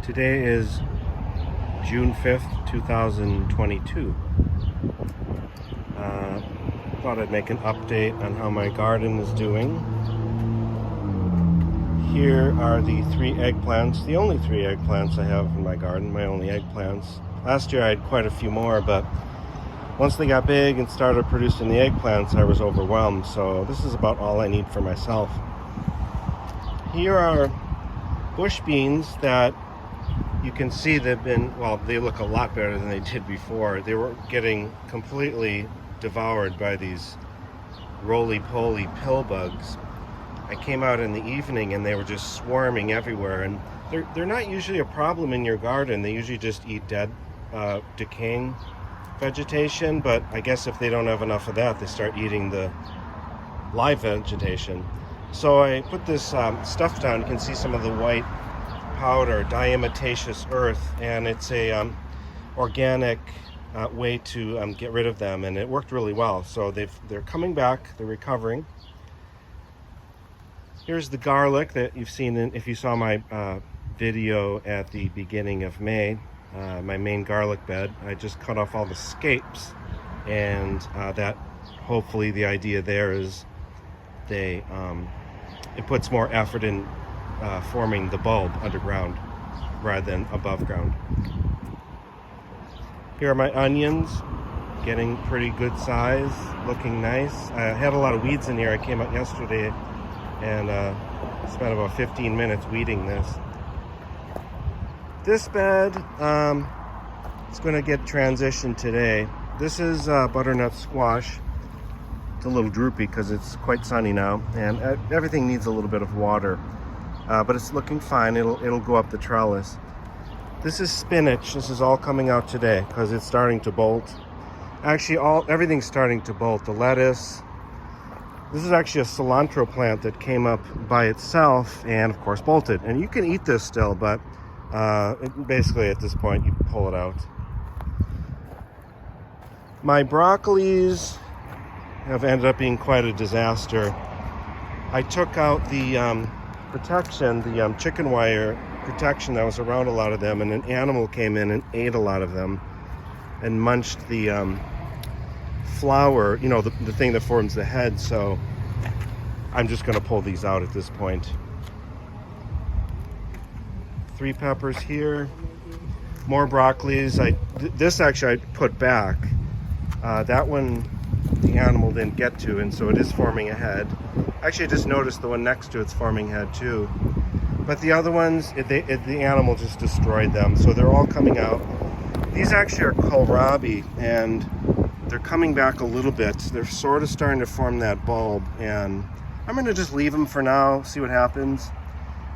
Today is June 5th, 2022. Thought I'd make an update on how my garden is doing. Here are the 3 eggplants, the only 3 eggplants I have in my garden, my only eggplants. Last year I had quite a few more, but once they got big and started producing the eggplants, I was overwhelmed. So this is about all I need for myself. Here are bush beans that you can see they've been, well, they look a lot better than they did before. They were getting completely devoured by these roly-poly pill bugs. I came out in the evening and they were just swarming everywhere, and they're not usually a problem in your garden. They usually just eat dead, decaying vegetation, but I guess if they don't have enough of that, they start eating the live vegetation. So I put this stuff down. You can see some of the white powder, diatomaceous earth, and it's a organic way to get rid of them, and it worked really well. So they're coming back, they're recovering. Here's the garlic that you've seen if you saw my video at the beginning of May, my main garlic bed. I just cut off all the scapes, and that hopefully the idea there is it puts more effort in forming the bulb underground rather than above ground. Here are my onions, getting pretty good size, looking nice. I had a lot of weeds in here. I came out yesterday and spent about 15 minutes weeding this. This bed is going to get transitioned today. This is butternut squash. It's a little droopy because it's quite sunny now, and everything needs a little bit of water, but it's looking fine. It'll go up the trellis. This is spinach. This is all coming out today because it's starting to bolt. Actually, everything's starting to bolt. The lettuce. This is actually a cilantro plant that came up by itself and, of course, bolted. And you can eat this still, but basically at this point you pull it out. My broccolis have ended up being quite a disaster. I took out the protection, the chicken wire protection that was around a lot of them, and an animal came in and ate a lot of them and munched the flower, the thing that forms the head. So I'm just going to pull these out at this point. 3 peppers here, more broccolis. This actually I put back. That one the animal didn't get to, and so it is forming a head. Actually, I just noticed the one next to it's forming head too. But the other ones, the animal just destroyed them. So they're all coming out. These actually are kohlrabi, and they're coming back a little bit. They're sort of starting to form that bulb, and I'm going to just leave them for now, see what happens.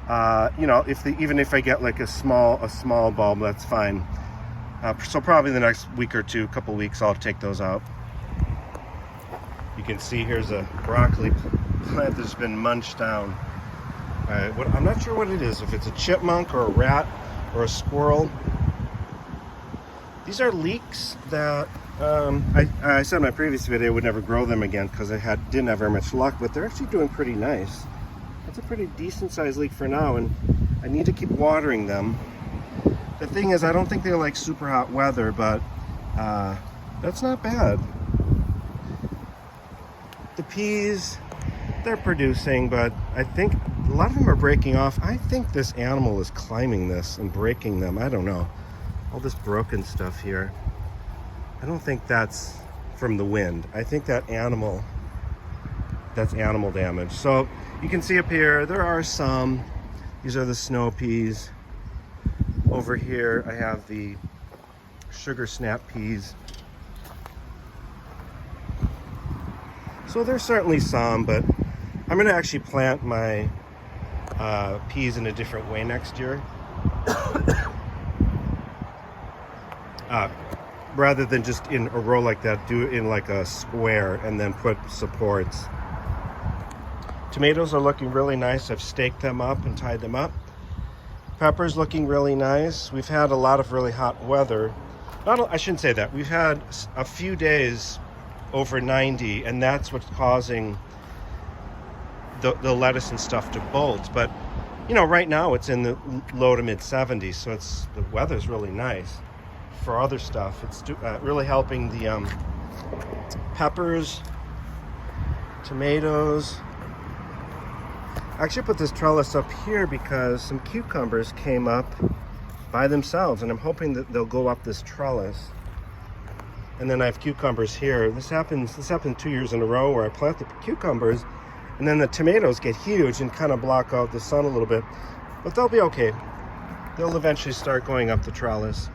Even if I get like a small bulb, that's fine. So probably the next week or two, couple weeks, I'll take those out. You can see here's a broccoli plant that's been munched down. I'm not sure what it is, if it's a chipmunk or a rat or a squirrel. These are leeks that I said in my previous video I would never grow them again because I didn't have very much luck, but they're actually doing pretty nice. That's a pretty decent sized leek for now, and I need to keep watering them. The thing is, I don't think they like super hot weather, but that's not bad. The peas, they're producing, but I think a lot of them are breaking off. I think this animal is climbing this and breaking them. I don't know. All this broken stuff here. I don't think that's from the wind. I think that's animal damage. So you can see up here, there are some. These are the snow peas. Over here, I have the sugar snap peas. So there's certainly some, but I'm going to actually plant my peas in a different way next year. Rather than just in a row like that, do it in like a square and then put supports. Tomatoes are looking really nice. I've staked them up and tied them up. Peppers looking really nice. We've had a lot of really hot weather. I shouldn't say that. We've had a few days over 90, and that's what's causing the lettuce and stuff to bolt. But You know, right now it's in the low to mid 70s, so the weather's really nice for other stuff. It's really helping the peppers, tomatoes. I actually put this trellis up here because some cucumbers came up by themselves, and I'm hoping that they'll go up this trellis. And then I have cucumbers here. This happened 2 years in a row where I plant the cucumbers, and then the tomatoes get huge and kind of block out the sun a little bit. But they'll be okay. They'll eventually start going up the trellis.